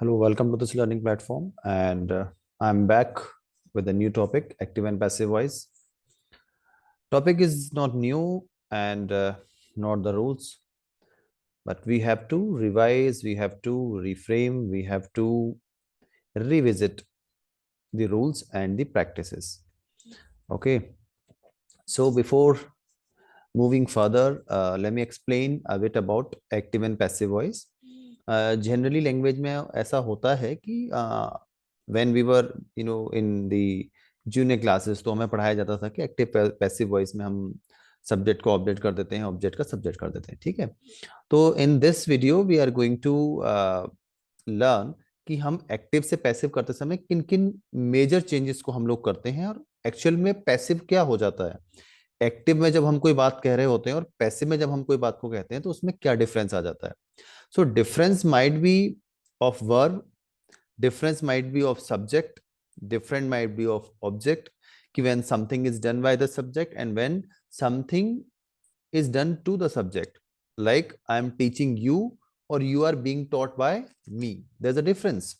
Hello, welcome to this learning platform, and I'm back with a new topic, active and passive voice. Topic is not new and not the rules, but we have to revise, we have to reframe, we have to revisit the rules and the practices. Okay, so before moving further, let me explain a bit about active and passive voice. Generally language में ऐसा होता है कि when we were in the junior classes तो हमें पढ़ाया जाता था कि एक्टिव पैसिव वॉइस में हम सब्जेक्ट को ऑब्जेक्ट कर देते हैं, ऑब्जेक्ट का सब्जेक्ट कर देते हैं। ठीक है, तो in this video we are going to learn कि हम एक्टिव से पैसिव करते समय किन किन मेजर चेंजेस को हम लोग करते हैं और एक्चुअल में पैसिव क्या हो जाता है। एक्टिव में जब हम कोई बात कह रहे होते हैं और पैसिव में जब हम कोई बात को कहते हैं तो उसमें क्या डिफरेंस आ जाता है। So difference might be of verb, difference might be of subject, different might be of object. कि when something is done by the subject and when something is done to the subject. Like I am teaching you or you are being taught by me. There's a difference.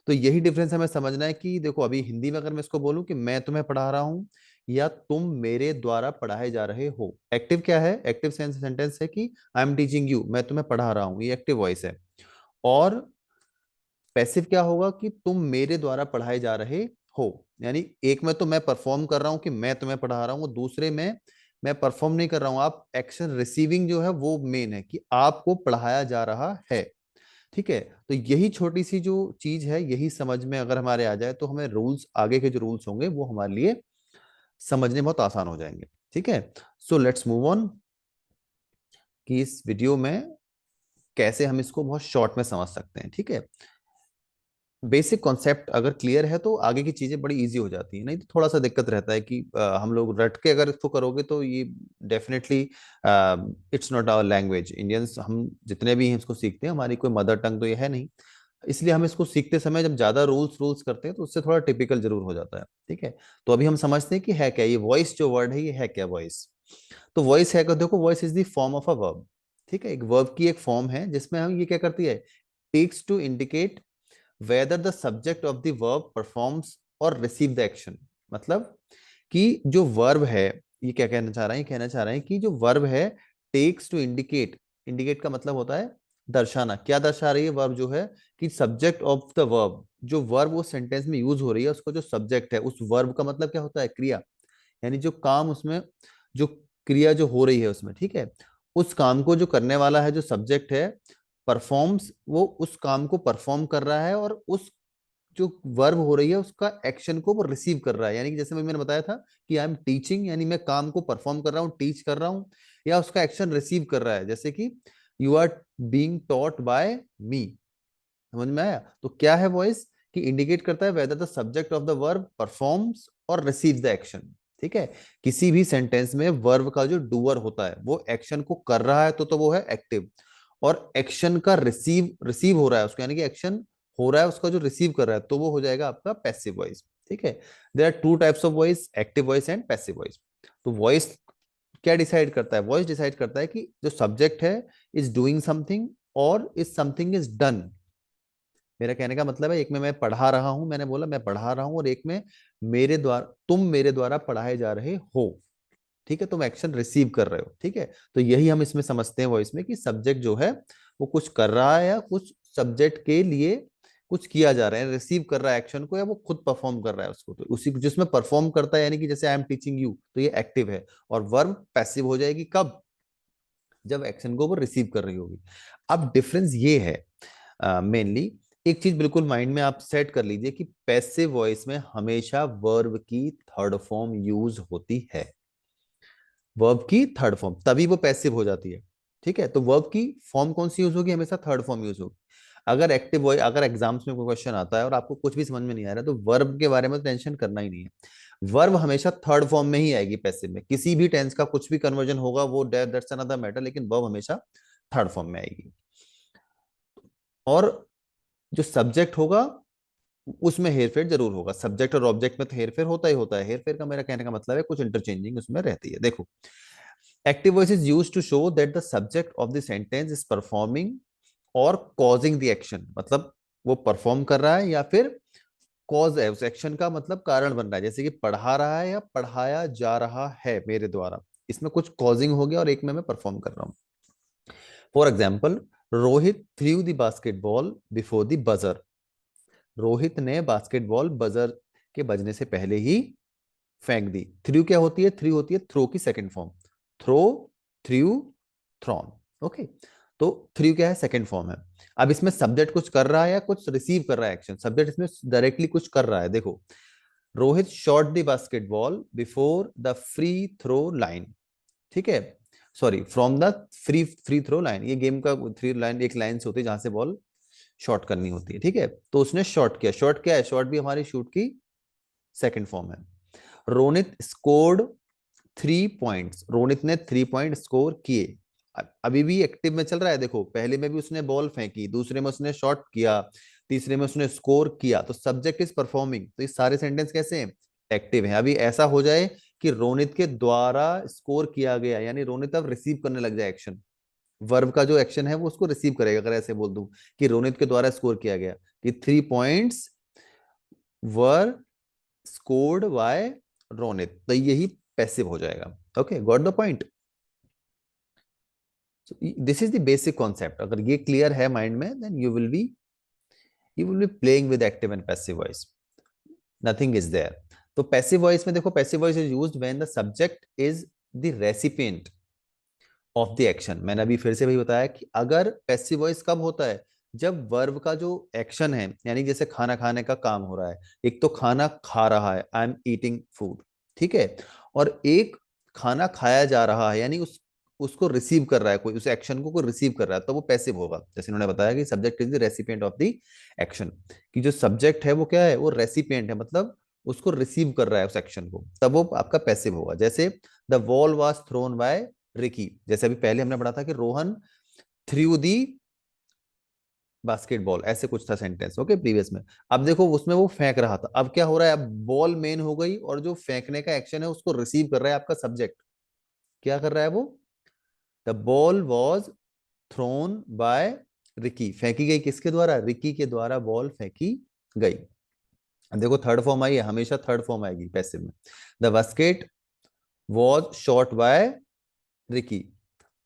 तो यही difference हमें समझना है कि देखो अभी हिंदी में अगर मैं इसको बोलूं कि मैं तुम्हें पढ़ा रहा हूं या तुम मेरे द्वारा पढ़ाए जा रहे हो। एक्टिव क्या है? एक्टिव सेंटेंस है कि आई एम टीचिंग यू, मैं तुम्हें पढ़ा रहा हूं, ये एक्टिव वॉइस है। और पैसिव क्या होगा कि तुम मेरे द्वारा पढ़ाए जा रहे हो। यानी एक में तो मैं परफॉर्म कर रहा हूं कि मैं तुम्हें पढ़ा रहा हूं, दूसरे में मैं परफॉर्म नहीं कर रहा हूं। आप एक्शन रिसीविंग जो है वो मेन है कि आपको पढ़ाया जा रहा है। ठीक है, तो यही छोटी सी जो चीज है, यही समझ में अगर हमारे आ जाए तो हमें रूल्स, आगे के जो रूल्स होंगे वो हमारे लिए समझने बहुत आसान हो जाएंगे। ठीक है, सो लेट्स मूव ऑन कि इस वीडियो में कैसे हम इसको बहुत शॉर्ट में समझ सकते हैं। ठीक है, बेसिक कॉन्सेप्ट अगर क्लियर है तो आगे की चीजें बड़ी इजी हो जाती है, नहीं तो थोड़ा सा दिक्कत रहता है कि हम लोग रट के अगर इसको करोगे तो ये definitely it's not our language. Indians हम जितने भी हैं इसको सीखते हैं, हमारी कोई मदर टंग तो ये है नहीं, इसलिए हम इसको सीखते समय जब ज्यादा रूल्स रूल्स करते हैं तो उससे थोड़ा टिपिकल जरूर हो जाता है। ठीक है, तो अभी हम समझते हैं कि है क्या ये वॉइस, जो वर्ड है ये है क्या वॉइस। तो वॉइस है, देखो voice is the form of a verb. ठीक है, एक वर्ब की एक फॉर्म है जिसमें हम ये क्या करती है, takes to indicate whether the subject of the verb performs or receive the action। मतलब कि जो वर्ब है, ये क्या कहना चाह रहा है, ये कहना चाह रहा है कि जो वर्ब है टेक्स टू इंडिकेट, इंडिकेट का मतलब होता है दर्शाना। क्या दर्शा रही है वर्ब जो है, कि सब्जेक्ट ऑफ द वर्ब, जो वर्ब वो सेंटेंस में यूज हो रही है उसको जो सब्जेक्ट है, उस वर्ब का मतलब क्या होता है, क्रिया। यानी जो काम उसमें, जो क्रिया जो हो रही है उसमें, ठीक है, उस काम को जो करने वाला है जो सब्जेक्ट है, परफॉर्म्स, वो उस काम को परफॉर्म कर रहा है और उस जो वर्ब हो रही है उसका एक्शन को वो रिसीव कर रहा है। यानी कि जैसे मैंने बताया था कि आई एम टीचिंग, यानी मैं काम को परफॉर्म कर रहा हूँ, टीच कर रहा हूँ, या उसका एक्शन रिसीव कर रहा है, जैसे कि you are being taught by me. समझ में आया? तो क्या है वॉइस, कि इंडिकेट करता है whether the subject of the verb performs और रिसीव द एक्शन। ठीक है, किसी भी सेंटेंस में वर्ब का जो डूअर होता है वो एक्शन को कर रहा है तो वो है एक्टिव, और एक्शन का रिसीव रिसीव हो रहा है उसको, यानी कि एक्शन हो रहा है उसका जो रिसीव कर रहा है, तो वो हो जाएगा आपका पैसिव वॉइस। ठीक है, there are two types of voice, active voice and passive voice. तो वॉइस क्या डिसाइड करता है, वॉइस डिसाइड करता है कि जो सब्जेक्ट है इज डूइंग समथिंग और इज समथिंग इज डन। मेरा कहने का मतलब है, एक में मैं पढ़ा रहा हूं, मैंने बोला मैं पढ़ा रहा हूं, और एक में मेरे द्वारा, तुम मेरे द्वारा पढ़ाए जा रहे हो। ठीक है, तुम एक्शन रिसीव कर रहे हो। ठीक है, तो यही हम इसमें समझते हैं वॉइस में, कि सब्जेक्ट जो है वो कुछ कर रहा है या कुछ सब्जेक्ट के लिए कुछ किया जा रहा है, रिसीव कर रहा है एक्शन को, या वो खुद परफॉर्म कर रहा है उसको। तो उसी जिसमें परफॉर्म करता है, यानी कि जैसे आई एम टीचिंग यू, तो ये एक्टिव है, और वर्ब पैसिव हो जाएगी कब, जब एक्शन को वो रिसीव कर रही होगी। अब डिफरेंस ये है मेनली, एक चीज बिल्कुल माइंड में आप सेट कर लीजिए कि पैसिव वॉइस में हमेशा वर्ब की थर्ड फॉर्म यूज होती है। वर्ब की थर्ड फॉर्म, तभी वो पैसिव हो जाती है। ठीक है, तो वर्ब की फॉर्म कौन सी यूज होगी, हमेशा थर्ड फॉर्म यूज होगी। अगर एक्टिव वॉइस, अगर एग्जाम्स में कोई क्वेश्चन आता है और आपको कुछ भी समझ में नहीं आ रहा, तो वर्ब के बारे में टेंशन करना ही नहीं है। वर्ब हमेशा थर्ड फॉर्म में ही आएगी पैसिव में, किसी भी टेंस का कुछ भी कन्वर्जन होगा वो दैट्स अनदर मैटर, लेकिन वर्ब हमेशा थर्ड फॉर्म में आएगी। और जो सब्जेक्ट होगा उसमें हेरफेर जरूर होगा। सब्जेक्ट और ऑब्जेक्ट में तो हेरफेर होता ही होता है, हेरफेर का मेरा कहने का मतलब है कुछ इंटरचेंजिंग उसमें रहती है। देखो, active voice is used to show that the subject of the sentence is performing or causing the action। मतलब वो परफॉर्म कर रहा है या फिर कॉज है, उस एक्शन का मतलब कारण बन रहा है, जैसे कि पढ़ा रहा है या पढ़ाया जा रहा है मेरे द्वारा, इसमें कुछ कॉजिंग हो गया और एक में मैं परफॉर्म कर रहा हूँ। For example, Rohit through the basketball before the buzzer. Rohit ने बास्केटबॉल बजर के बजने से पहले ही फेंक दी। थ्रू क्या होती है? थ्रू होती है थ्रो की second form, throw, threw, thrown. Okay, तो थ्रू क्या है? सेकंड फॉर्म है। अब इसमें सब्जेक्ट कुछ कर रहा है या कुछ रिसीव कर रहा है एक्शन? सब्जेक्ट इसमें डायरेक्टली कुछ कर रहा है। देखो, Rohit shot the basketball before the free throw line. ठीक है, sorry, from the free free throw line. ये गेम का थ्री लाइन, एक लाइन से होती है जहां से बॉल शॉट करनी होती है। ठीक है, तो उसने शॉट किया। शॉट क्या है? शॉट भी हमारी शूट की सेकंड फॉर्म है। Ronit scored 3 points. रोनित ने 3 पॉइंट स्कोर किए। अभी भी एक्टिव में चल रहा है। देखो, पहले में भी उसने बॉल फेंकी, दूसरे में उसने शॉट किया, तीसरे में उसने स्कोर किया, तो सब्जेक्ट इज परफॉर्मिंग। तो ये सारे सेंटेंस कैसे हैं? एक्टिव है। अभी ऐसा हो जाए कि रोनित के द्वारा स्कोर किया गया, यानी रोनित अब रिसीव करने लग जाए एक्शन। वर्ब का जो एक्शन है वो उसको रिसीव करेगा। अगर ऐसे बोल दूं कि रोनित के द्वारा स्कोर किया गया, कि 3 points were scored by Ronit, तो यही पैसिव हो जाएगा। Okay, got the point? This is the basic concept. अगर ये क्लियर है माइंड में, then you will be playing with active and passive voice, nothing is there. तो पैसिव वॉइस में देखो, passive voice is used when the subject is the recipient of the action. मैंने अभी फिर से वही बताया कि अगर पैसिव वॉइस कब होता है? जब वर्ब का जो एक्शन है, यानी जैसे खाना खाने का काम हो रहा है, एक तो खाना खा रहा है, आई एम ईटिंग फूड, ठीक है, और एक खाना खाया जा रहा है, यानी उस उसको रिसीव कर रहा है कोई, उस एक्शन को कोई रिसीव कर रहा है, तो वो पैसिव होगा। जैसे उन्होंने बताया कि subject is the recipient of the action, कि जो सब्जेक्ट है वो क्या है? वो रेसिपिएंट है, मतलब उसको रिसीव कर रहा है उस एक्शन को, तब वो आपका पैसिव होगा। जैसे the ball was thrown by Ricky. जैसे अभी पहले हमने पढ़ा था कि रोहन थ्रू दी बास्केटबॉल, ऐसे कुछ था सेंटेंस, ओके, प्रीवियस में। अब देखो, उसमें वो फेंक रहा था, अब क्या हो रहा है? अब बॉल मेन हो गई और जो फेंकने का एक्शन है उसको रिसीव कर रहा है आपका सब्जेक्ट। क्या कर रहा है वो? The ball was thrown by Ricky. फेंकी गई किसके द्वारा? रिकी के द्वारा बॉल फेंकी गई। अब देखो, थर्ड फॉर्म आई है, हमेशा थर्ड फॉर्म आएगी पैसिव में। The basket was shot bye Ricky.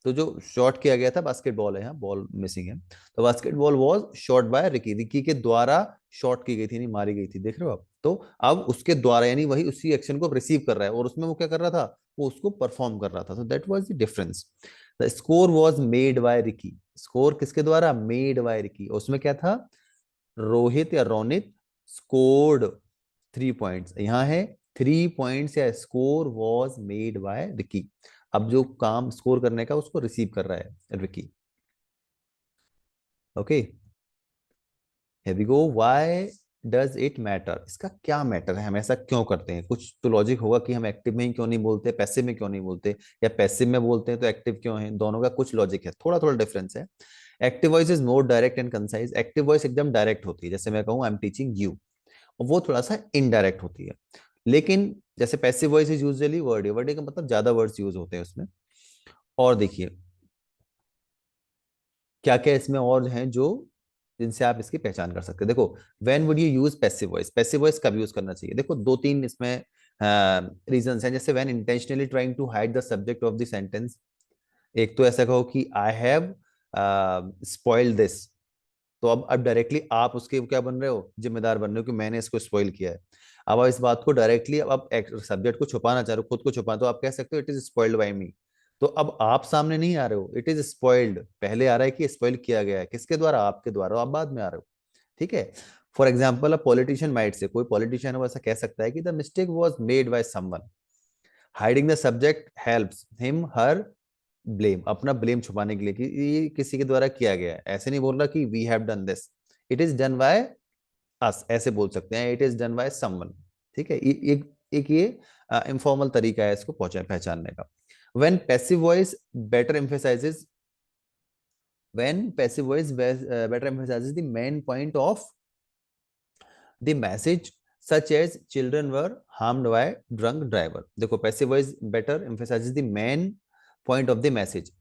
तो जो शॉट किया गया था, बास्केटबॉल है, यहाँ बॉल मिसिंग है, तो basketball was shot bye Ricky. Ricky के द्वारा शॉट की गई थी, नहीं मारी गई थी, देख रहे हो आप? तो अब उसके द्वारा, यानी वही उसी एक्शन को रिसीव कर रहा है, और उसमें वो क्या कर रहा था? वो उसको परफॉर्म कर रहा था। तो that was the difference. The score was made by Ricky. Score किसके द्वारा? Made by Ricky. उसमें क्या था? रोहित या रोनित स्कोर्ड 3 पॉइंट्स, यहाँ है 3 पॉइंट्स, या score was made by Ricky. अब जो काम स्कोर करने का उसको रिसीव कर रहा है Ricky. Okay, here we go. Why does it matter? इसका क्या मैटर है? हम ऐसा क्यों करते हैं? कुछ तो लॉजिक होगा कि हम एक्टिव में ही क्यों नहीं बोलते, पैसिव में क्यों नहीं बोलते, या पैसिव में बोलते हैं तो एक्टिव क्यों है? दोनों का कुछ लॉजिक है, थोड़ा थोड़ा डिफरेंस है। Active voice is more direct and concise. Active voice एकदम डायरेक्ट होती है, जैसे मैं कहूँ आई एम टीचिंग यू, वो थोड़ा सा इनडायरेक्ट होती है। लेकिन जैसे passive voice is usually word, word का मतलब ज्यादा वर्ड्स यूज होते हैं उसमें। और देखिए क्या क्या इसमें और हैं जो, जिनसे आप इसकी पहचान कर सकते हैं। देखो, when would you use passive voice? Passive voice कब यूज करना चाहिए? देखो, दो तीन इसमें रीजंस हैं। जैसे when intentionally trying to hide the subject of the sentence. एक तो ऐसा कहो कि आई हैव स्पॉइल्ड दिस, तो अब डायरेक्टली आप उसके क्या बन रहे हो? जिम्मेदार बन रहे हो कि मैंने इसको स्पॉइल किया है। अब आप इस बात को डायरेक्टली, अब आप सब्जेक्ट को छुपाना चाह रहे हो, खुद को छुपा, तो आप कह सकते हो इट इज स्पॉइल्ड बाय मी। तो अब आप सामने नहीं आ रहे हो, इट इज स्पॉइल्ड पहले आ रहा है कि स्पॉइल किया गया है, किसके द्वारा? आपके द्वारा, आप बाद में आ रहे हो। ठीक है। For example, a politician might say, कोई पॉलिटिशियन है वो ऐसा कह सकता है कि the mistake was made by someone. Hiding the subject helps him her blame, अपना ब्लेम छुपाने के लिए कि ये किसी के द्वारा किया गया है। ऐसे नहीं बोल रहा कि we have done this, it is done by us, ऐसे बोल सकते हैं, it is done by someone. ठीक है, एक ये इनफॉर्मल तरीका है इसको पहचानने का। When passive voice better emphasises, when passive voice better emphasizes the main point of the message, such as children were harmed by drunk driver। देखो, passive voice better emphasizes the main point of the message।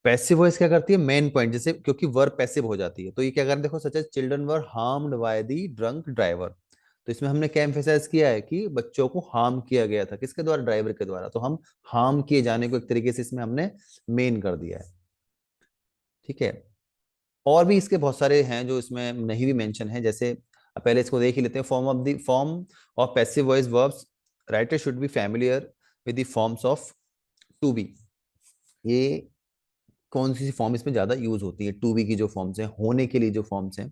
Passive voice क्या करती है, main point, जैसे क्योंकि verb passive हो जाती है तो ये क्या कर, देखो such as children were harmed by the drunk driver. तो इसमें हमने क्या एम्फेसाइज किया है कि बच्चों को हार्म किया गया था, किसके द्वारा, ड्राइवर के द्वारा। तो हम हार्म किए जाने को एक तरीके से इसमें हमने मेन कर दिया है। ठीक है, और भी इसके बहुत सारे हैं जो इसमें नहीं भी मेंशन है, जैसे पहले इसको देख ही लेते हैं। Form of passive voice verbs, writer should be familiar with the forms of to be. ये कौन सी फॉर्म इसमें ज्यादा यूज होती है, टू बी की जो फॉर्म्स हैं, होने के लिए जो फॉर्म्स हैं।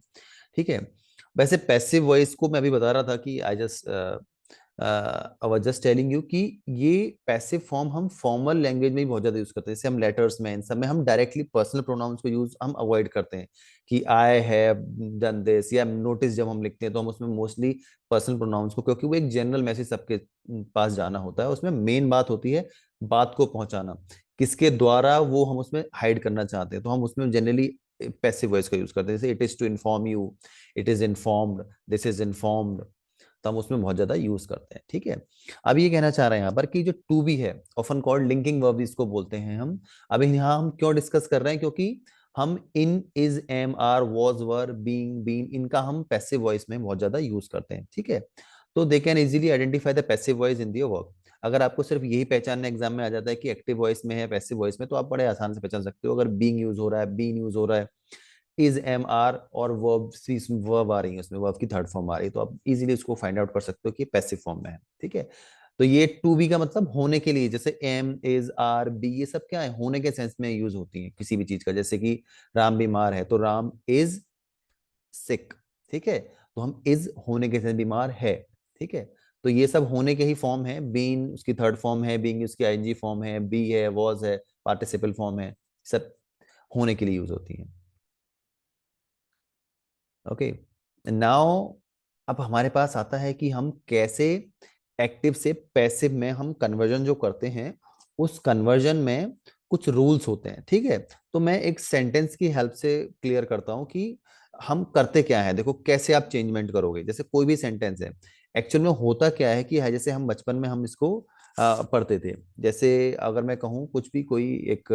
ठीक है, वैसे पैसिव वॉइस को मैं अभी बता रहा था कि I just I was just telling you कि ये पैसिव फॉर्म हम फॉर्मल लैंग्वेज में भी बहुत ज्यादा यूज करते हैं, जैसे हम लेटर्स में, इन सब में हम डायरेक्टली पर्सनल प्रोनाउंस को यूज हम अवॉइड करते हैं कि आई हैव डन दिस, या नोटिस जब हम लिखते हैं तो हम उसमें मोस्टली पर्सनल प्रोनाउंस को, क्योंकि वो एक जनरल मैसेज सबके पास जाना होता है, उसमें मेन बात होती है बात को पहुंचाना, किसके द्वारा वो हम उसमें हाइड करना चाहते हैं, तो हम उसमें जनरली पैसिव वॉइस का यूज करते हैं, जैसे it is to inform you, it is informed, this is informed. तो हम उसमें बहुत ज्यादा यूज करते हैं। ठीक है, अब ये कहना चाह रहे हैं यहाँ पर कि जो टू बी है, ऑफन कॉल्ड लिंकिंग वर्ब इसको बोलते हैं हम। अब यहाँ हम क्यों डिस्कस कर रहे हैं, क्योंकि हम इन, is, am, are, was, were, being, been, इनका हम पैसिव वॉइस में बहुत ज्यादा यूज करते हैं। ठीक है, तो they can easily identify the passive voice in their work. अगर आपको सिर्फ यही पहचानना एग्जाम में आ जाता है कि एक्टिव वॉइस में है, पैसिव वॉइस में, तो आप बड़े आसान से पहचान सकते हो। अगर बीइंग यूज हो रहा है, बीन यूज हो रहा है, इज, एम, आर और वर्ब, वर्ब आ रही है उसमें, वर्ब की थर्ड फॉर्म आ रही है, तो आप इजीली उसको फाइंड आउट कर सकते हो कि पैसिव फॉर्म में है। ठीक है, तो ये टू बी का मतलब होने के लिए, जैसे एम, इज, आर, बी, ये सब क्या है, होने के सेंस में यूज होती है किसी भी चीज का। जैसे कि राम बीमार है तो राम इज सिक। ठीक है, तो हम इज होने के सेंस बीमार है। ठीक है, तो ये सब होने के ही फॉर्म है। बीन उसकी थर्ड फॉर्म है, बीइंग उसकी आईएनजी फॉर्म है, बी है, वॉज है, पार्टिसिपल फॉर्म है, सब होने के लिए यूज होती है। ओके, नाउ अब हमारे पास आता है कि हम कैसे एक्टिव से पैसिव में हम कन्वर्जन जो करते हैं, उस कन्वर्जन में कुछ रूल्स होते हैं। ठीक है, तो मैं एक सेंटेंस की हेल्प से क्लियर करता हूं कि हम करते क्या है। देखो कैसे आप चेंजमेंट करोगे, जैसे कोई भी सेंटेंस है, एक्चुअल में होता क्या है कि है, जैसे हम बचपन में हम इसको पढ़ते थे। जैसे अगर मैं कहूँ कुछ भी, कोई एक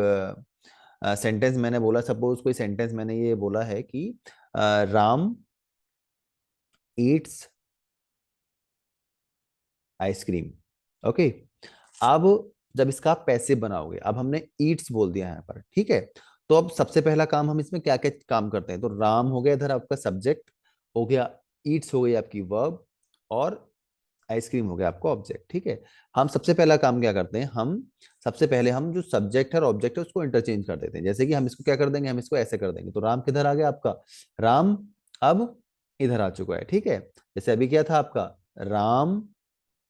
सेंटेंस मैंने बोला, सपोज कोई सेंटेंस मैंने ये बोला है कि राम ईट्स आइसक्रीम। ओके, अब जब इसका आप पैसिव बनाओगे, अब हमने ईट्स बोल दिया यहाँ पर। ठीक है, तो अब सबसे पहला काम हम इसमें क्या क्या काम करते हैं, तो राम हो गया इधर आपका सब्जेक्ट, हो गया ईट्स हो गई आपकी वर्ब, और आइसक्रीम हो गया आपका ऑब्जेक्ट। ठीक है, हम सबसे पहला काम क्या करते हैं, हम सबसे पहले हम जो सब्जेक्ट है और ऑब्जेक्ट है उसको इंटरचेंज कर देते हैं। जैसे कि हम इसको क्या कर देंगे, हम इसको ऐसे कर देंगे, तो राम किधर आ गया आपका, राम अब इधर आ चुका है। ठीक है, जैसे अभी क्या था आपका, राम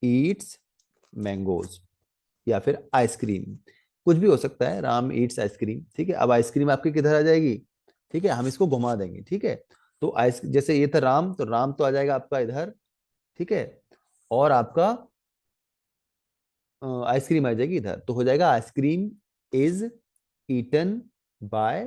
ईट्स मैंगोज, या फिर आइसक्रीम, कुछ भी हो सकता है, राम ईट्स आइसक्रीम। ठीक है, अब आइसक्रीम आपकी किधर आ जाएगी, ठीक है, हम इसको घुमा देंगे। ठीक है, तो आइस, जैसे ये था राम, तो राम तो आ जाएगा आपका इधर। ठीक है, और आपका आइसक्रीम आ जाएगी इधर, तो हो जाएगा ice cream is eaten by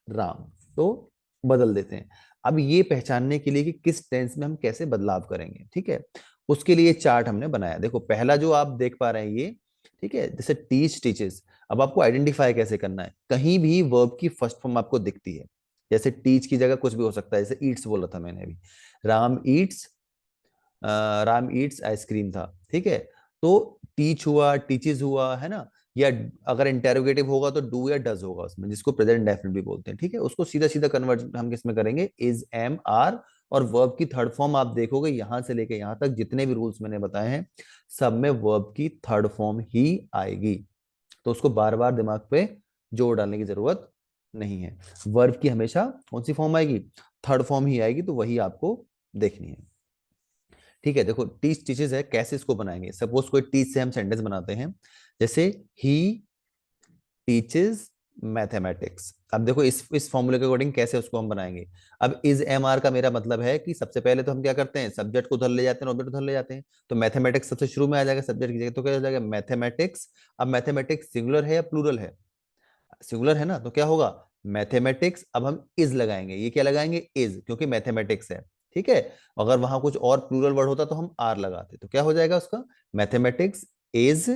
Ram. तो बदल देते हैं। अब ये पहचानने के लिए कि किस टेंस में हम कैसे बदलाव करेंगे, ठीक है, उसके लिए चार्ट हमने बनाया। देखो पहला जो आप देख पा रहे हैं ये, ठीक है, जैसे टीच, टीचेस। अब आपको आइडेंटिफाई कैसे करना है, कहीं भी वर्ब की फर्स्ट फॉर्म आपको दिखती है, जैसे टीच की जगह कुछ भी हो सकता है, जैसे ईट्स बोला था मैंने अभी, Ram Yeats, Ram Yeats ice cream था। ठीक है, तो टीच हुआ, टीचेस हुआ, है ना, या अगर इंटेरोगेटिव होगा तो डू या डज होगा उसमें, जिसको प्रेजेंट डेफिनेट भी बोलते हैं। ठीक है, उसको सीधा सीधा कन्वर्ट हम किसमें करेंगे, इज, एम, आर, और वर्ब की थर्ड फॉर्म आप देखोगे यहां से लेके यहां तक जितने भी रूल्स मैंने बताए हैं, सब में वर्ब की थर्ड फॉर्म ही आएगी। तो उसको बार बार दिमाग पे जोर डालने की जरूरत नहीं है। वर्ब की हमेशा कौन सी फॉर्म आएगी, थर्ड फॉर्म ही आएगी, तो वही आपको देखनी है। ठीक है, देखो टीच, टीचेस है, कैसे इसको बनाएंगे, सपोज कोई टीच से हम सेंटेंस बनाते हैं, जैसे ही टीचेस मैथमेटिक्स। अब देखो इस फॉर्मूले के अकॉर्डिंग कैसे उसको हम बनाएंगे। अब इज, एम, आर का मेरा मतलब है कि सबसे पहले तो हम क्या करते हैं, सब्जेक्ट को उधर ले जाते हैं, ऑब्जेक्ट उधर ले जाते हैं, तो मैथमेटिक्स सबसे शुरू में आ जाएगा सब्जेक्ट की जगह, तो क्या हो जाएगा मैथमेटिक्स। अब मैथमेटिक्स सिंगुलर है या प्लूरल है, सिंगुलर है ना, तो क्या होगा मैथमेटिक्स। अब हम इज लगाएंगे, ये क्या लगाएंगे, इज, क्योंकि मैथमेटिक्स है। ठीक है, अगर वहां कुछ और प्लूरल वर्ड होता तो हम आर लगाते, तो क्या हो जाएगा उसका, मैथमेटिक्स इज।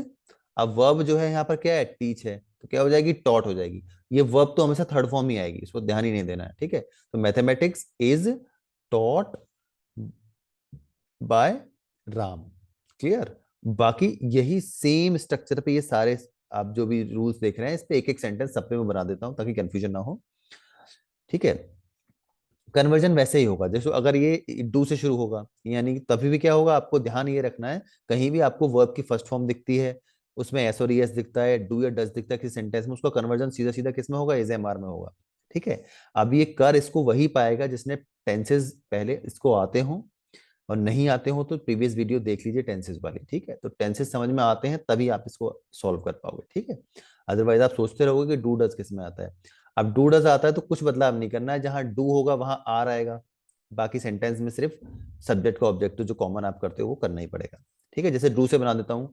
अब वर्ब जो है यहाँ पर क्या है, टीच है, तो क्या हो जाएगी, टॉट हो जाएगी। ये वर्ब तो हमेशा थर्ड फॉर्म ही आएगी, इसको ध्यान ही नहीं देना है, ठीक है। तो mathematics is taught by Ram. Clear. बाकी यही सेम स्ट्रक्चर पे ये सारे आप जो भी रूल्स देख रहे हैं, इस पे एक एक सेंटेंस सब पे मैं बना देता हूं ताकि कंफ्यूजन ना हो, ठीक है। कन्वर्जन वैसे ही होगा, जैसे अगर ये डू से शुरू होगा, यानी कि तभी भी क्या होगा, आपको ध्यान ये रखना है, कहीं भी आपको वर्ब की फर्स्ट फॉर्म दिखती है, उसमें एस और एस दिखता है, डू या डज दिखता है किसी सेंटेंस में, उसका कन्वर्जन सीधा सीधा किस में होगा, इज एम आर में होगा, ठीक है। अब ये कर इसको वही पाएगा जिसने टेंसेस पहले इसको आते हों, और नहीं आते हो तो प्रीवियस वीडियो देख लीजिए टेंसेस वाली, ठीक है। तो टेंसेस समझ में आते हैं तभी आप इसको सॉल्व कर पाओगे, ठीक है। अदरवाइज आप सोचते रहोगे कि डू डज किस में आता है। अब डू डज आता है तो कुछ बदलाव नहीं करना है, जहां डू होगा वहां आर आएगा, बाकी सेंटेंस में सिर्फ सब्जेक्ट का ऑब्जेक्ट जो कॉमन आप करते हो वो करना ही पड़ेगा, ठीक है। जैसे डू से बना देता हूँ,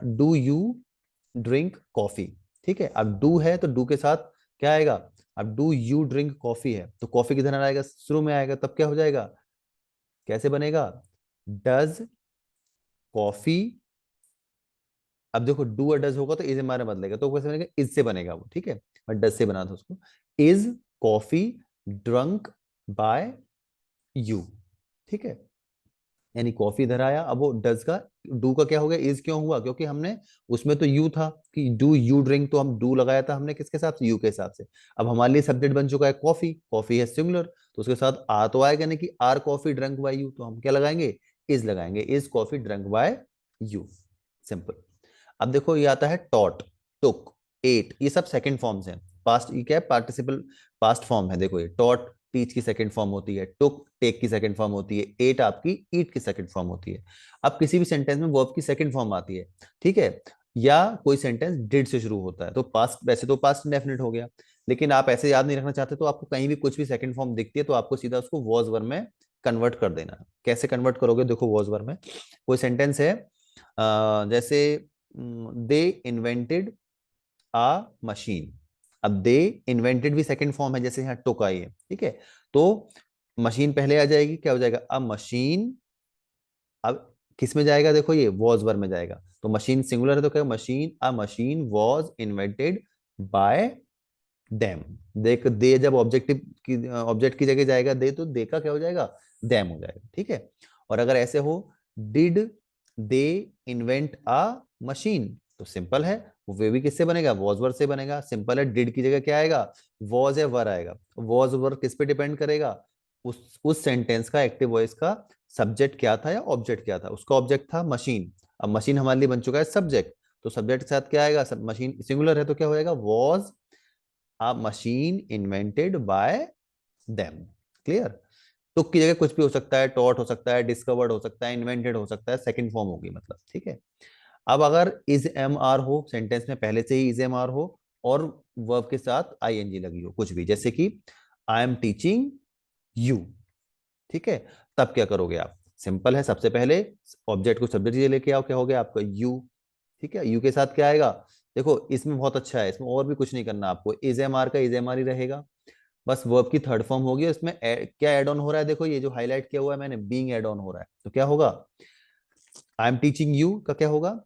डू यू ड्रिंक कॉफी, ठीक है। अब डू है तो डू के साथ क्या आएगा, अब डू यू ड्रिंक कॉफी है तो कॉफी किधर आएगा, शुरू में आएगा, तब क्या हो जाएगा, कैसे बनेगा, डज कॉफी। अब देखो डू और डज होगा तो इज हमारा बदलेगा, तो कैसे बनेगा, इज से बनेगा वो, ठीक है। और डज से बना था उसको, is coffee drunk by you, ठीक है। यानी कॉफी इधर आया, अब वो डज का, डू का क्या हो गया, इज क्यों हुआ, क्योंकि हमने उसमें तो यू था कि डू यू ड्रिंक, तो हम डू लगाया था हमने किसके हिसाब से, यू के हिसाब से। अब हमारे लिए सब्जेक्ट बन चुका है कॉफी, कॉफी है सिंगुलर, तो उसके साथ आ तो आएगा नहीं कि are coffee drunk by you, तो हम क्या लगाएंगे, इज लगाएंगे, is coffee drunk by you, simple. अब देखो ये आता है टॉट, टुक, एट, ये सब सेकंड फॉर्म्स हैं। पास्ट ये क्या है, पार्टिसिपल पास्ट फॉर्म है, देखो ये टॉट टीच की सेकंड फॉर्म होती है, टुक टेक की सेकंड फॉर्म होती है, एट आपकी ईट की सेकंड फॉर्म होती है। अब किसी भी सेंटेंस में वर्ब की सेकंड फॉर्म आती है, ठीक है, या कोई सेंटेंस डिड से शुरू होता है तो पास्ट, वैसे तो पास्ट इंडेफिनिट हो गया, लेकिन आप ऐसे याद नहीं रखना चाहते तो आपको कहीं भी कुछ भी सेकंड फॉर्म दिखती है तो आपको सीधा उसको वॉज वर्ब में कन्वर्ट कर देना है। कैसे कन्वर्ट करोगे, देखो वॉज वर्ब में कोई सेंटेंस है, जैसे दे इन्वेंटेड आ मशीन। अब दे इन्वेंटेड भी सेकंड फॉर्म है, जैसे यहाँ टुक आई है, ठीक है। तो मशीन पहले आ जाएगी, क्या हो जाएगा, अ मशीन। अब किस में जाएगा, देखो ये वॉज वर्ब में जाएगा, तो मशीन सिंगुलर है तो क्या, machine, a machine was invented by them. देख दे जब ऑब्जेक्ट की जगह जाएगा दे, तो दे का क्या हो जाएगा, देम हो जाएगा, ठीक है। और अगर ऐसे हो, did they invent a machine, तो सिंपल है, वे भी किससे बनेगा, वॉज वर्ब से बनेगा, सिंपल है। डिड की जगह क्या आएगा, वॉज या वर आएगा। वॉज वर्ब किस पे डिपेंड करेगा, उस सेंटेंस का, एक्टिव वॉइस का सब्जेक्ट क्या था या ऑब्जेक्ट क्या था, उसका ऑब्जेक्ट था मशीन, अब मशीन हमारे लिए बन चुका है सब्जेक्ट, तो सब्जेक्ट के साथ क्या आएगा, मशीन सिंगुलर है तो क्या हो जाएगा, was a machine invented by them. Clear. Took की जगह कुछ भी हो सकता है, टॉट हो सकता है, डिस्कवर्ड हो सकता है, इन्वेंटेड हो सकता है, सेकंड फॉर्म होगी मतलब, ठीक है। अब अगर इज एम आर हो, सेंटेंस में पहले से ही इज एम आर हो और वर्ब के साथ आई एन जी लगी हो कुछ भी, जैसे कि आई एम टीचिंग यू, ठीक है, तब क्या करोगे आप, सिंपल है, सबसे पहले ऑब्जेक्ट को सब्जेक्ट लेके आओ, क्या हो गया आपका यू, ठीक है। यू के साथ क्या आएगा, देखो इसमें बहुत अच्छा है, इसमें और भी कुछ नहीं करना आपको, इज एम आर का इज एम आर ही रहेगा, बस वर्ब की थर्ड फॉर्म होगी, इसमें क्या एड ऑन हो रहा है, देखो ये जो हाईलाइट किया हुआ है मैंने, बीइंग एड ऑन हो रहा है, तो क्या होगा, आई एम टीचिंग यू का क्या होगा,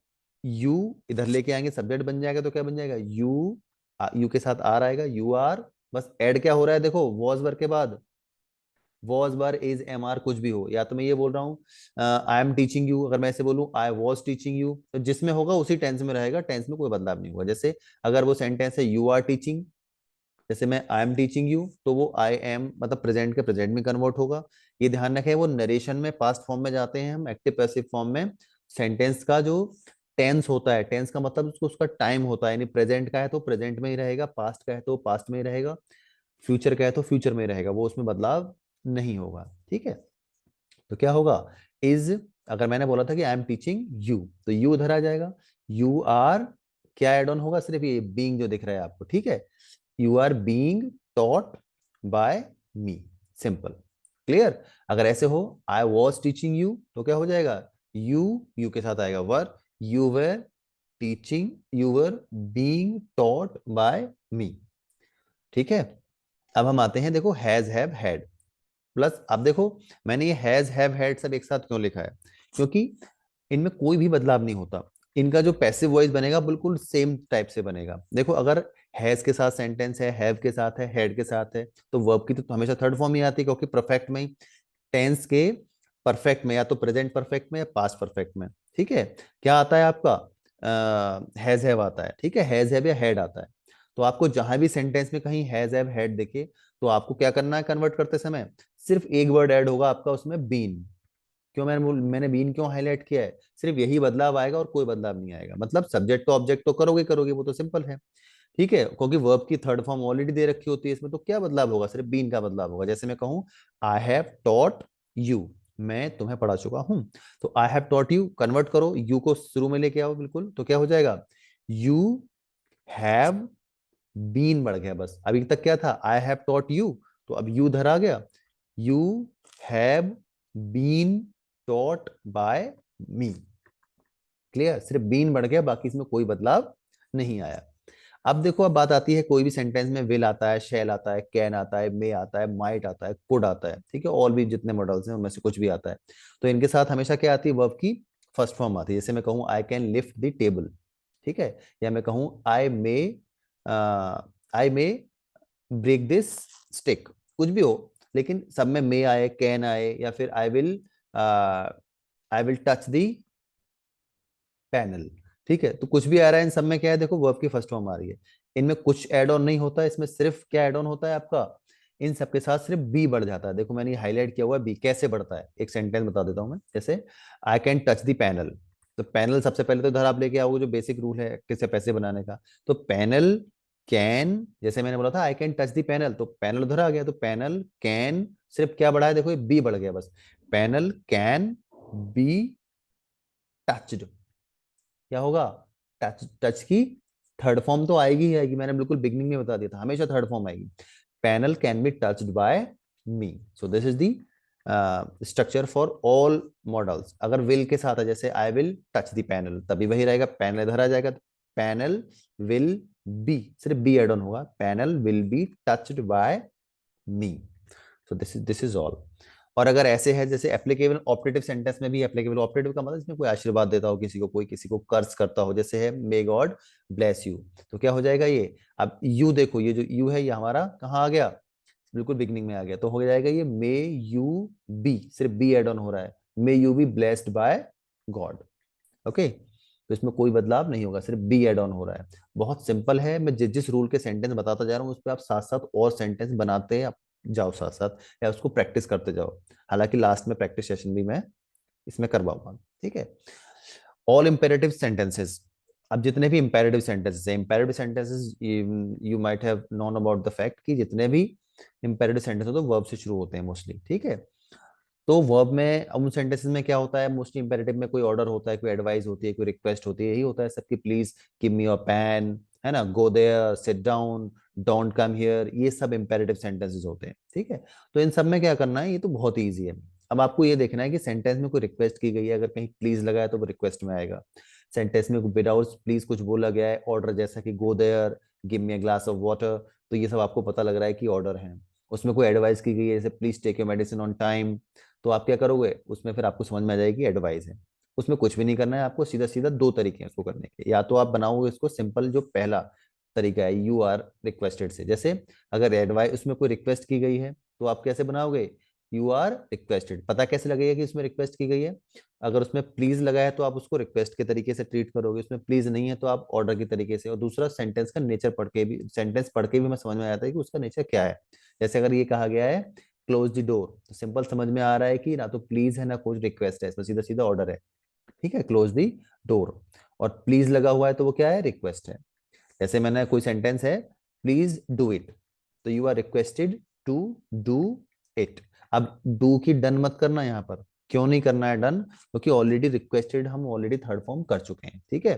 यू इधर लेके आएंगे सब्जेक्ट बन जाएगा, तो क्या बन जाएगा, यू, यू के साथ आर आएगा, यू आर, बस ऐड क्या हो रहा है, देखो वॉज वर्ब के बाद was were is am are कुछ भी हो, या तो मैं ये बोल रहा हूँ आई एम टीचिंग यू, अगर मैं ऐसे बोलूँ आई वॉज टीचिंग यू, तो जिसमें होगा उसी टेंस में रहेगा, टेंस में कोई बदलाव नहीं होगा। जैसे अगर वो सेंटेंस है यू आर टीचिंग, जैसे मैं आई एम टीचिंग यू, तो वो आई एम मतलब प्रेजेंट के प्रेजेंट में कन्वर्ट होगा। ये ध्यान रखें, वो नरेशन में पास्ट फॉर्म में जाते हैं हम, एक्टिव पैसिव फॉर्म में सेंटेंस का जो टेंस होता है, टेंस का मतलब उसको उसका टाइम होता है, यानी प्रेजेंट का है तो प्रेजेंट में ही रहेगा, पास्ट का है तो पास्ट में ही रहेगा, फ्यूचर का है तो फ्यूचर में ही रहेगा, वो उसमें बदलाव नहीं होगा, ठीक है। तो क्या होगा, इज, अगर मैंने बोला था कि आई एम टीचिंग यू, तो यू उधर आ जाएगा, यू आर, क्या एड ऑन होगा, सिर्फ ये बीइंग जो दिख रहा है आपको, ठीक है, you are being taught by me, simple. Clear. अगर ऐसे हो, आई वॉज टीचिंग यू, तो क्या हो जाएगा, यू, यू के साथ आएगा were, you were teaching, you were being taught by me, ठीक है। अब हम आते हैं, देखो हैज हैव हैड प्लस, अब देखो मैंने ये हैज हैव हैड सब एक साथ क्यों लिखा है, क्योंकि इनमें कोई भी बदलाव नहीं होता, इनका जो पैसिव वॉइस बनेगा बिल्कुल सेम टाइप से बनेगा। देखो अगर हैज के साथ सेंटेंस है, हैव के साथ है, हैड के साथ है, तो वर्ब की तो हमेशा थर्ड फॉर्म ही आती है, क्योंकि परफेक्ट में ही, टेंस के परफेक्ट में या तो प्रेजेंट परफेक्ट में या पास्ट परफेक्ट में, ठीक है। क्या आता है आपका, हैज हैव आता है, ठीक है, हैज हैव या हैड आता है। तो आपको जहां भी सेंटेंस में कहीं हैज हैव हैड दिखे, तो आपको क्या करना है कन्वर्ट करते समय, सिर्फ एक वर्ड ऐड होगा आपका उसमें, बीन। क्यों मैंने बीन क्यों हाईलाइट किया है, सिर्फ यही बदलाव आएगा और कोई बदलाव नहीं आएगा। मतलब सब्जेक्ट तो ऑब्जेक्ट तो करोगे करोगे, वो तो सिंपल है, ठीक है, क्योंकि वर्ब की थर्ड फॉर्म ऑलरेडी दे रखी होती है इसमें, तो क्या बदलाव होगा, सिर्फ बीन का बदलाव होगा। जैसे मैं कहूं आई हैव टॉट यू, मैं तुम्हें पढ़ा चुका हूं, तो I have taught you, convert करो, यू को शुरू में लेके आओ बिल्कुल, तो क्या हो जाएगा, यू हैव बीन बढ़ गया, बस अभी तक क्या था, आई हैव टॉट यू, तो अब यू धर आ गया, you have been taught by me. Clear, सिर्फ बीन बढ़ गया, बाकी इसमें कोई बदलाव नहीं आया। अब देखो, अब बात आती है, कोई भी सेंटेंस में विल आता है, शैल आता है, कैन आता है, मे आता है, माइट आता है, कुड आता है, ठीक है, और भी जितने मॉडल्स हैं उनमें से कुछ भी आता है। तो इनके साथ हमेशा क्या आती है, वर्ब की फर्स्ट फॉर्म आती है। जैसे मैं कहूँ I can lift the table, ठीक है, या मैं कहूँ आई मे ब्रेक दिस स्टिक, कुछ भी हो, लेकिन सब में मे आए, कैन आए, या फिर I will touch the panel, ठीक है, तो कुछ भी आ रहा है इन सब में, क्या है, देखो वर्ब की फर्स्ट फॉर्म आ रही है। इनमें कुछ ऐड ऑन नहीं होता है, इसमें सिर्फ क्या ऐड ऑन होता है आपका, इन सब के साथ सिर्फ बी बढ़ जाता है। देखो मैंने ये हाईलाइट किया हुआ है, बी कैसे बढ़ता है, एक सेंटेंस बता देता हूं मैं। जैसे I can touch the panel, तो पैनल सबसे पहले तो इधर आप लेके आओगे, जो बेसिक रूल है किसे पैसे बनाने का, तो पैनल कैन, जैसे मैंने बोला था I can touch the panel, तो पैनल उधर आ गया, तो पैनल कैन, सिर्फ क्या बढ़ा है, देखो ये बी बढ़ गया बस, पैनल कैन बी टच्ड, क्या होगा, टच, टच की थर्ड फॉर्म तो आएगी ही आएगी, मैंने बिल्कुल बिगनिंग में बता दिया था, हमेशा थर्ड फॉर्म आएगी। Panel can be touched bye me, so this is the structure for all models. अगर विल के साथ है, जैसे I will touch the panel, तभी वही रहेगा, पैनल इधर आ जाएगा, पैनल विल बी, सिर्फ बी एड ऑन होगा, panel will be touched bye me. So this is all. और अगर ऐसे है, जैसे एप्लीकेबल ऑपरेटिव सेंटेंस में भी, एप्लीकेबल ऑपरेटिव का मतलब इसमें कोई आशीर्वाद देता हो किसी को, कोई किसी को कर्ज करता हो, जैसे है मे गॉड ब्लेस यू, तो क्या हो जाएगा ये, अब यू देखो, ये जो यू है ये हमारा कहाँ आ गया, बिल्कुल बिगनिंग में आ गया, तो हो जाएगा ये मे यू बी, सिर्फ बी एड ऑन हो रहा है, may you be blessed by God, okay. तो इसमें कोई बदलाव नहीं होगा, सिर्फ बी एड ऑन हो रहा है। बहुत सिंपल है, मैं जिस जिस रूल के सेंटेंस बताता जा रहा हूँ उस पर आप साथ साथ और सेंटेंस बनाते आप जाओ साथ साथ, या उसको प्रैक्टिस करते जाओ। हालांकि लास्ट में प्रैक्टिस सेशन भी मैं इसमें करवाऊंगा, ठीक है। ऑल इंपेरेटिव सेंटेंसेस, अब जितने भी इंपेरेटिव सेंटेंसेस हैं, imperative sentences you might have known about the fact कि जितने भी इंपेरेटिव सेंटेंस होते हैं वर्ब से शुरू होते हैं मोस्टली, ठीक है। तो वर्ब में उन सेंटेंसेस में क्या होता है, मोस्टली इंपेरेटिव में कोई ऑर्डर होता है, कोई एडवाइस होती है, कोई रिक्वेस्ट होती है, यही होता है सबकी, please give me your pen, है ना, go there, sit down, don't come here, ये सब इंपेरेटिव सेंटेंसेस होते हैं, ठीक है। तो इन सब में क्या करना है, ये तो बहुत ईजी है। अब आपको ये देखना है कि सेंटेंस में कोई रिक्वेस्ट की गई है, अगर कहीं प्लीज लगा है तो वो रिक्वेस्ट में आएगा। सेंटेंस में विदाउट प्लीज कुछ बोला गया है, ऑर्डर जैसा कि go there, give me a glass of water, तो ये सब आपको पता लग रहा है कि ऑर्डर है। उसमें कोई एडवाइस की गई है, जैसे please take your medicine on time, तो आप क्या करोगे उसमें, फिर आपको समझ में आ जाएगी एडवाइस है। उसमें कुछ भी नहीं करना है आपको, सीधा सीधा दो तरीके हैं उसको करने के, या तो आप बनाओगे इसको सिंपल, जो पहला तरीका है यू आर रिक्वेस्टेड से, जैसे अगर एडवाइस उसमें कोई रिक्वेस्ट की गई है तो आप कैसे बनाओगे, यू आर रिक्वेस्टेड, पता कैसे लगेगा कि उसमें रिक्वेस्ट की गई है, अगर उसमें प्लीज लगा है तो आप उसको रिक्वेस्ट के तरीके से ट्रीट करोगे, उसमें प्लीज नहीं है तो आप ऑर्डर के तरीके से। और दूसरा, सेंटेंस का नेचर पढ़ के भी, सेंटेंस पढ़ के भी हमें समझ में आता है कि उसका नेचर क्या है। जैसे अगर ये कहा गया है क्लोज द डोर, तो सिंपल समझ में आ रहा है कि ना तो प्लीज है ना कुछ रिक्वेस्ट है, इसमें सीधा सीधा ऑर्डर है, ठीक है, क्लोज द डोर। और प्लीज लगा हुआ है तो वो क्या है, रिक्वेस्ट है। जैसे मैंने कोई सेंटेंस है, प्लीज डू इट, तो you are requested to do it. अब डू की डन मत करना यहाँ पर, क्यों नहीं करना है डन, क्योंकि ऑलरेडी रिक्वेस्टेड हम ऑलरेडी थर्ड फॉर्म कर चुके हैं, ठीक है।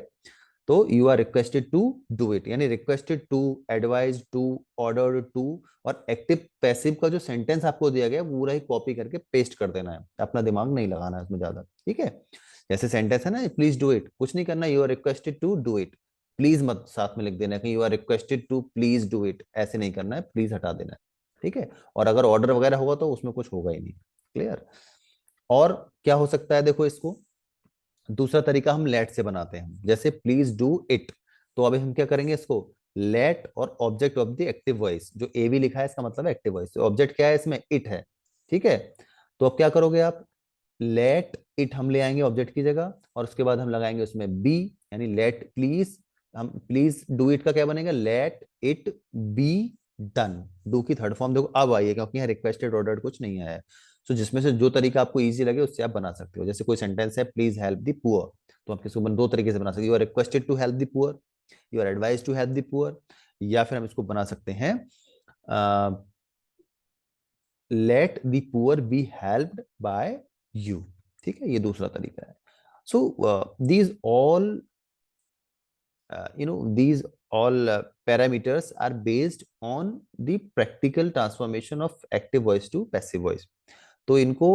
तो you are requested to do it, यानी requested to, advise to, order to. और एक्टिव पैसिव का जो सेंटेंस आपको दिया गया है पूरा ही कॉपी करके पेस्ट कर देना है, अपना दिमाग नहीं लगाना है उसमें ज्यादा, ठीक है। जैसे सेंटेंस है ना, प्लीज डू इट, कुछ नहीं करना, you are requested to do it, please मत साथ में लिख देना कि you are requested to please do it, ऐसे नहीं करना है, प्लीज हटा देना है, ठीक है। और अगर ऑर्डर वगैरह होगा तो उसमें कुछ होगा ही नहीं, क्लियर। और क्या हो सकता है देखो इसको, दूसरा तरीका हम लेट से बनाते हैं, जैसे प्लीज डू इट। तो अभी हम क्या करेंगे इसको, लेट और object of the active voice, जो ए भी लिखा है इसका मतलब है एक्टिव वॉइस, तो ऑब्जेक्ट क्या है इसमें, इट है। ठीक है, तो अब क्या करोगे आप, लेट इट हम ले आएंगे ऑब्जेक्ट की जगह, और उसके बाद हम लगाएंगे उसमें बी, यानी लेट प्लीज, हम प्लीज डू इट का क्या बनेगा, let it be done. Do की थर्ड फॉर्म देखो अब आई है, क्योंकि यहाँ रिक्वेस्टेड ऑर्डर कुछ नहीं आया है। सो जिसमें से जो तरीका आपको इजी लगे उससे आप बना सकते हो। जैसे कोई सेंटेंस है, प्लीज हेल्प द पुअर, तो आप किसको दो तरीके से बना सकते हो, you are requested to help the poor, you are advise to help the poor, या फिर हम इसको बना सकते हैं let the poor be helped by you. ठीक है, ये दूसरा तरीका है। So these all these all parameters are based on the practical transformation of active voice to passive voice। तो इनको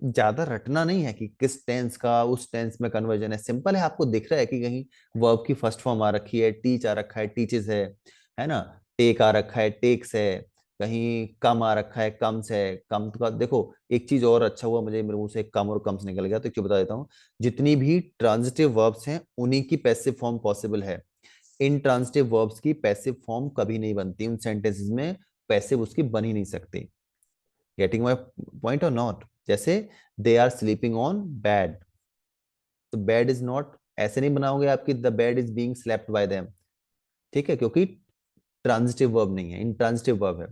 ज्यादा रटना नहीं है कि किस टेंस का उस टेंस में कन्वर्जन है, सिंपल है, आपको दिख रहा है कि कहीं वर्ब की फर्स्ट फॉर्म आ रखी है, टीच आ रखा है, टीचेस है ना, टेक आ रखा है, टेक्स है, कहीं कम आ रखा है, कम्स है, कम का देखो। एक चीज और अच्छा हुआ, मुझे मेरे मुंह से कम और कम्स निकल गया, तो क्यों बता देता हूँ, जितनी भी ट्रांजिटिव वर्ब्स हैं उन्हीं की पैसिव फॉर्म पॉसिबल है। इनट्रांजिटिव वर्ब्स की पैसिव फॉर्म कभी नहीं बनती, उन सेंटेंसेस में पैसिव उसकी बन ही नहीं सकती। गेटिंग माय पॉइंट और नॉट? जैसे they are sleeping on bed, तो बेड इज नॉट, ऐसे नहीं बनाओगे आपकी the bed is being slept by them. ठीक है, क्योंकि ट्रांजिटिव वर्ब नहीं है, इंट्रांजिटिव वर्ब है।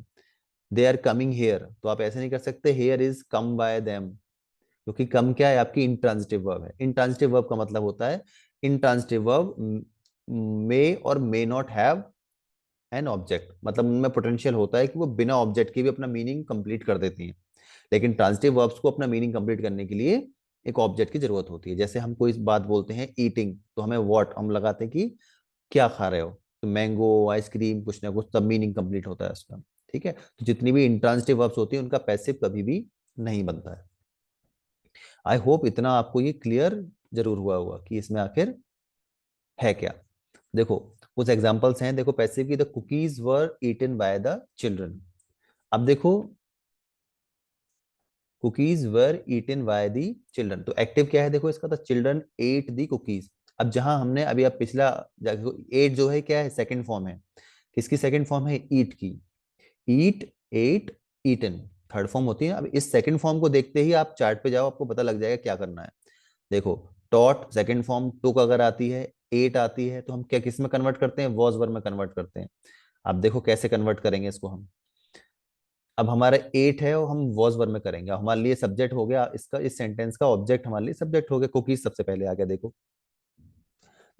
दे आर कमिंग हेयर, तो आप ऐसे नहीं कर सकते here is come by them, क्योंकि कम क्या है आपकी, इंट्रांजिटिव वर्ब है। इंट्रांजिटिव वर्ब का मतलब होता है, इंट्रांजिटिव वर्ब मे और may not have an object, मतलब उनमें पोटेंशियल होता है कि वो बिना ऑब्जेक्ट के भी अपना मीनिंग कंप्लीट कर देती हैं। लेकिन ट्रांजिटिव वर्ब्स को अपना मीनिंग कंप्लीट करने के लिए एक ऑब्जेक्ट की जरूरत होती है। जैसे हम कोई बात बोलते हैं ईटिंग, तो हमें व्हाट हम लगाते हैं कि क्या खा रहे हो, तो मैंगो, आइसक्रीम, कुछ ना कुछ, तब मीनिंग कंप्लीट होता है उसका। ठीक है, तो जितनी भी इंट्रांजिटिव वर्ब्स होती है उनका पैसिव कभी भी नहीं बनता है। आई होप इतना आपको ये क्लियर जरूर हुआ होगा कि इसमें आखिर है क्या। देखो कुछ एग्जांपल्स हैं, देखो पैसिव की, the cookies were eaten by the children. अब देखो cookies were eaten by the children, तो एक्टिव क्या है देखो इसका, the children ate the cookies. अब जहां हमने अभी, अब पिछला एट जो है क्या है, सेकंड फॉर्म है, किसकी सेकंड फॉर्म है, ईट की, ईट एट ईटन थर्ड फॉर्म होती है। अब इस सेकंड फॉर्म को देखते ही आप चार्ट पे जाओ, आपको पता लग जाएगा क्या करना है। देखो टॉट सेकंड फॉर्म, टुक अगर आती है, एट आती है, तो हम क्या किस में कन्वर्ट करते हैं, वॉज वर में कन्वर्ट करते हैं। अब देखो कैसे कन्वर्ट करेंगे इसको हम, अब हमारा एट है और हम वॉज वर में करेंगे, हमारे लिए सब्जेक्ट हो गया इसका, इस सेंटेंस का ऑब्जेक्ट हमारे लिए सब्जेक्ट हो गया, कुकीज सबसे पहले आ गया देखो।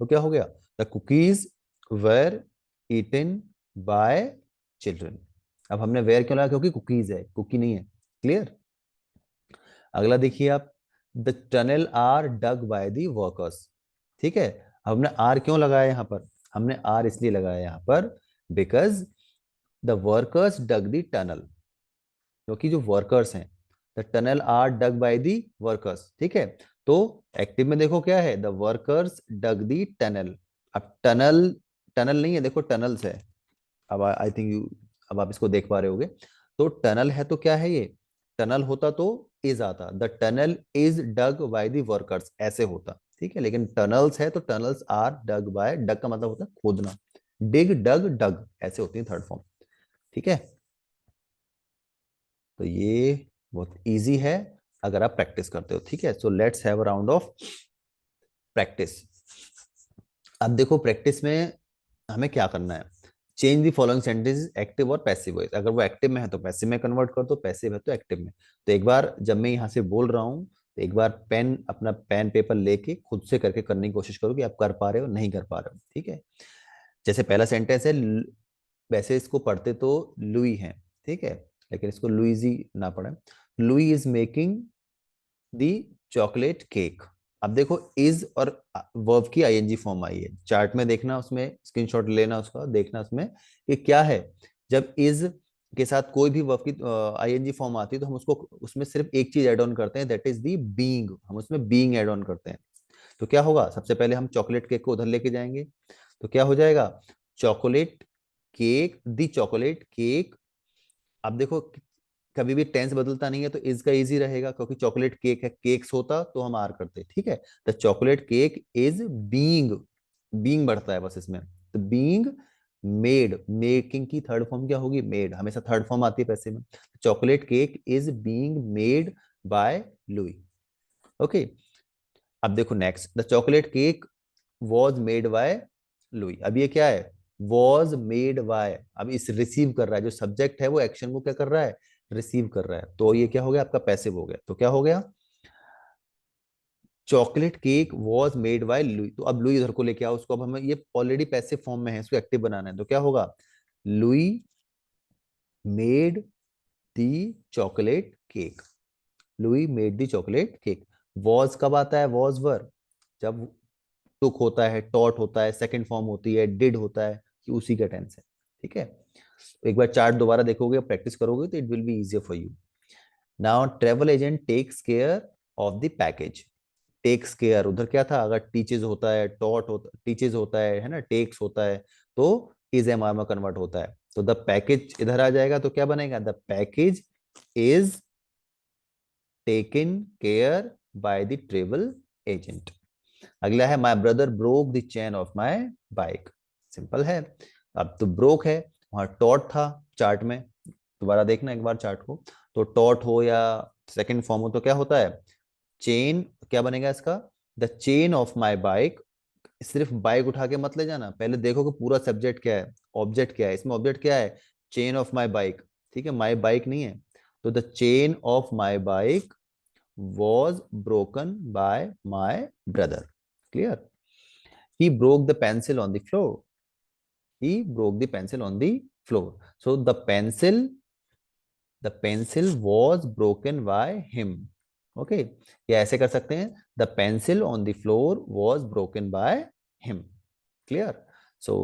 तो क्या हो गया, the cookies were eaten by children. अब हमने वेयर क्यों लाया, क्योंकि कुकीज है, कुकी नहीं है। क्लियर? अगला देखिए आप, the tunnel are dug by the workers. ठीक है, अब हमने आर क्यों लगाया यहाँ पर, हमने आर इसलिए लगाया यहाँ पर because the workers dug the tunnel, क्योंकि जो वर्कर्स हैं, the tunnel are dug by the workers. ठीक है, तो एक्टिव में देखो क्या है, the workers dug the tunnel. अब टनल, टनल नहीं है देखो, टनल्स है। अब आई थिंक यू, अब आप इसको देख पा रहे होगे। तो टनल है तो क्या है ये, टनल होता तो इज आता, the tunnel is dug by the workers ऐसे होता। ठीक है, लेकिन टनल्स है तो tunnels are dug by, dug का मतलब होता है खोदना, डिग डग डग ऐसे होती है थर्ड फॉर्म। ठीक है, तो ये बहुत इजी है अगर आप प्रैक्टिस करते हो। ठीक है, so let's have a round of practice. अब देखो प्रैक्टिस में हमें क्या करना है, change the following sentences active और पैसिव वॉइस। अगर वो एक्टिव में है तो पैसिव में कन्वर्ट कर दो, पैसिव है तो एक्टिव में। तो एक बार जब मैं यहाँ से बोल रहा हूँ, तो एक बार पेन, अपना पेन पेपर लेके खुद से करके करने की कोशिश करो कि आप कर पा रहे हो नहीं कर पा रहे हो। ठीक है, जैसे पहला सेंटेंस है, वैसे इसको पढ़ते तो लुई है, ठीक है, लेकिन इसको लुइजी ना पढ़े। Louis is making the chocolate cake. अब देखो इज और वर्ब की आईएनजी फॉर्म आई है, चार्ट में देखना, उसमें स्क्रीनशॉट लेना उसका, देखना उसमें कि क्या है। जब इज के साथ कोई भी वर्ब की आईएनजी फॉर्म आती है तो हम उसको, उसमें सिर्फ एक चीज ऐड ऑन करते हैं, दैट इज दी बीइंग, हम उसमें बीइंग ऐड ऑन करते हैं। तो क्या होगा, सबसे पहले हम चॉकलेट केक को उधर लेके जाएंगे, तो क्या हो जाएगा, चॉकलेट केक, दी चॉकलेट केक। अब देखो कभी भी टेंस बदलता नहीं है, तो इज का इजी रहेगा, क्योंकि चॉकलेट केक है, केक्स होता तो हम आर करते, ठीक है। The chocolate cake is being, being बढ़ता है बस इसमें, तो बीइंग मेड, मेकिंग की थर्ड फॉर्म क्या होगी, मेड, हमेशा थर्ड फॉर्म आती है पैसे में। Chocolate cake is being made by Louis. Okay, अब देखो next, the chocolate cake was made by Louis. अब ये क्या है, वॉज मेड बाय, अब इस रिसीव कर रहा है, जो सब्जेक्ट है वो एक्शन को क्या कर रहा है, रिसीव कर रहा है, तो ये क्या हो गया आपका पैसिव हो गया, तो क्या हो गया, chocolate cake was made by Louis. तो अब लुई इधर को लेके आओ उसको, अब हमें ये ऑलरेडी पैसिव फॉर्म में है, इसको एक्टिव बनाना है, तो क्या होगा, Louis made the chocolate cake, Louis made the chocolate cake. Was कब आता है, वॉज वर, जब टुक होता है, टॉट होता है, सेकंड फॉर्म होती है, डिड होता है, कि उसी का टेंस है, ठीक है। तो एक बार चार्ट दोबारा देखोगे, प्रैक्टिस करोगे, तो it will be easier for you. Now travel agent takes care of the package. Takes care उधर क्या था, अगर टीचेज होता है, टॉट होता, टीचेज होता है ना, टेक्स होता है, तो इज एम आर में कन्वर्ट होता है, तो द पैकेज इधर आ जाएगा, तो क्या बनेगा, the package is taken care by the travel agent. अगला है my brother broke the chain of my bike, simple है। अब तो ब्रोक है, वहां टॉट था चार्ट में, दोबारा देखना एक बार चार्ट को, तो टॉट हो या सेकंड फॉर्म हो तो क्या होता है, चेन, क्या बनेगा इसका, the chain of my bike. सिर्फ बाइक उठा के मत ले जाना, पहले देखो कि पूरा सब्जेक्ट क्या है, ऑब्जेक्ट क्या है, इसमें ऑब्जेक्ट क्या है, चेन ऑफ माई बाइक, ठीक है, माई बाइक नहीं है, तो the chain of my bike was broken by my brother. Clear? He broke the pencil on the floor. He broke the pencil on the floor. So the pencil was broken by him. Okay, या ऐसे कर सकते हैं, the pencil on the floor was broken by him. Clear? So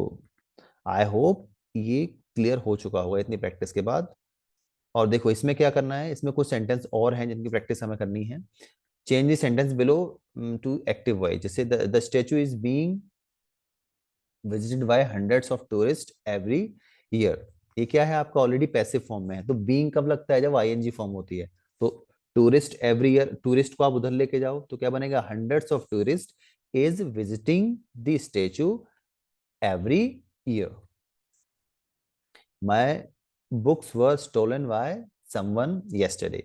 I hope ये clear हो चुका होगा इतनी प्रैक्टिस के बाद। और देखो इसमें क्या करना है, इसमें कुछ सेंटेंस और हैं जिनकी प्रैक्टिस हमें करनी है। Change the sentence below to active voice, जैसे the statue is being visited by hundreds of tourist every year. ये क्या है आपका, ऑलरेडी पैसिव फॉर्म में है, तो बीइंग कब लगता है, जब आईएनजी फॉर्म होती है। तो टूरिस्ट एवरी ईयर, टूरिस्ट को आप उधर लेके जाओ, तो क्या बनेगा, hundreds of tourist is visiting the statue every year. My books were stolen by someone yesterday।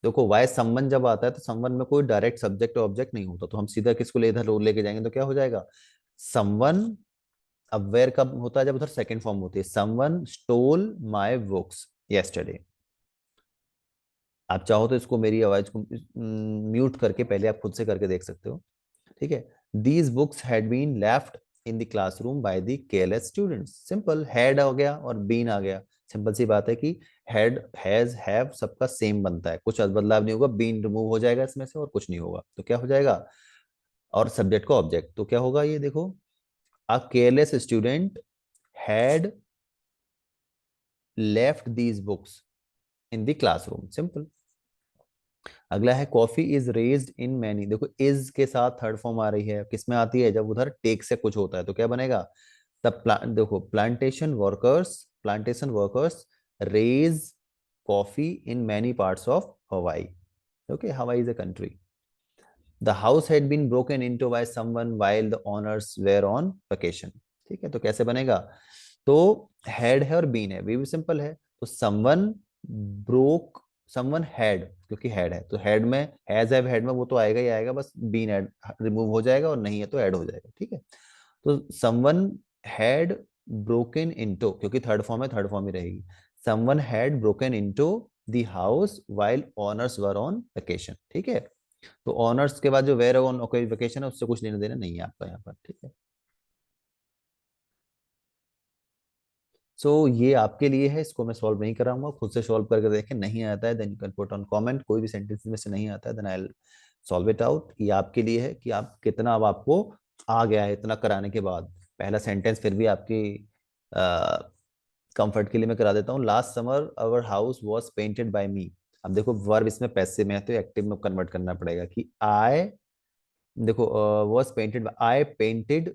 देखो वाई समवन जब आता है, तो समवन में कोई डायरेक्ट सब्जेक्ट और ऑब्जेक्ट नहीं होता, तो हम सीधा किसको ले इधर लेके जाएंगे, तो क्या हो जाएगा, समवन। अब वेयर कब होता है, जब उधर सेकंड फॉर्म होती है, someone stole my books yesterday. आप चाहो तो इसको, मेरी आवाज को म्यूट करके पहले आप खुद से करके देख सकते हो, ठीक है। These books had been left in the classroom by the careless students. Simple, had हो गया और बीन आ गया, सिंपल सी बात है कि हैड हैज हैव सबका सेम बनता है, कुछ बदलाव नहीं होगा, बीन रिमूव हो जाएगा इसमें से और कुछ नहीं होगा, तो क्या हो जाएगा, और सब्जेक्ट का ऑब्जेक्ट, तो क्या होगा ये देखो, a careless student had left these books in the classroom, simple. अगला है coffee is raised in many. देखो इज के साथ थर्ड फॉर्म आ रही है, किसमें आती है, जब उधर टेक से कुछ होता है, तो क्या बनेगा, तब देखो plantation workers raise coffee in many parts of Hawaii. Okay, Hawaii is a country. The house had been broken into by someone while the owners were on vacation. ठीक है, तो कैसे बनेगा, तो हैड है और बीन है, भी सिंपल है, तो समवन ब्रोक, समवन हैड, क्योंकि हैड है तो हैड में, हैज हैव हैड में वो तो आएगा ही आएगा, बस बीन ऐड रिमूव हो जाएगा, और नहीं है तो ऐड हो जाएगा, ठीक है। तो समवन हैड ब्रोकन इनटू, क्योंकि थर्ड फॉर्म है, थर्ड फॉर्म ही रहेगी, someone had broken into the house while owners were on vacation, ठीक है। तो ऑनर्स के बाद जो वेयर ऑन वेकेशन है, उससे कुछ लेना देना नहीं है आपका यहाँ पर, ठीक है। सो ये आपके लिए है, इसको मैं सॉल्व नहीं कराऊंगा, खुद से सॉल्व करके देखें, नहीं आता है then you can put on comment, कोई भी सेंटेंस में से नहीं आता है then I will solve it out. ये आपके लिए है कि आप कितना, अब आपको आ गया है इतना कराने के बाद, पहला सेंटेंस फिर भी आपकी कंफर्ट के लिए मैं करा देता हूँ, last summer our house was painted by me. अब देखो वर्ब इसमें पैसिव में है, तो एक्टिव में कन्वर्ट करना पड़ेगा कि आई, देखो was painted, I painted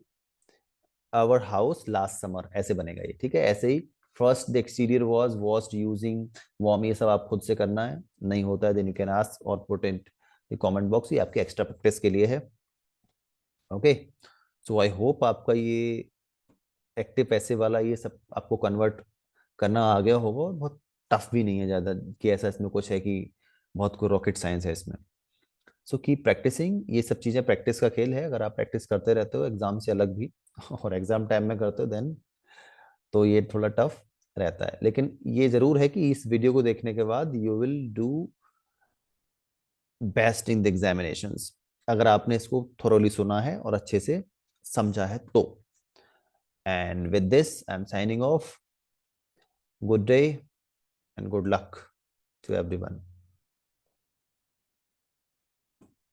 our house last summer, ऐसे बनेगा ये, ठीक है, ऐसे ही first the exterior was washed using warm, ये सब आप खुद से करना है, नहीं होता है देन यू कैन आस्क और put in the comment box, ये आपके एक्स्ट्रा प्रैक्टिस के लिए है। ओके, सो आई होप आपका ये एक्टिव पैसिव वाला ये सब आपको कन्वर्ट करना आ गया होगा, और बहुत टफ भी नहीं है ज़्यादा कि ऐसा इसमें कुछ है कि बहुत कोई रॉकेट साइंस है इसमें। सो कीप प्रैक्टिसिंग, ये सब चीज़ें प्रैक्टिस का खेल है, अगर आप प्रैक्टिस करते रहते हो एग्जाम से अलग भी और एग्जाम टाइम में करते हो देन तो ये थोड़ा टफ रहता है, लेकिन ये जरूर है कि इस वीडियो को देखने के बाद you will do best in the examinations, अगर आपने इसको थोरोली सुना है और अच्छे से समझा है तो। And with this I am signing off, good day and good luck to everyone.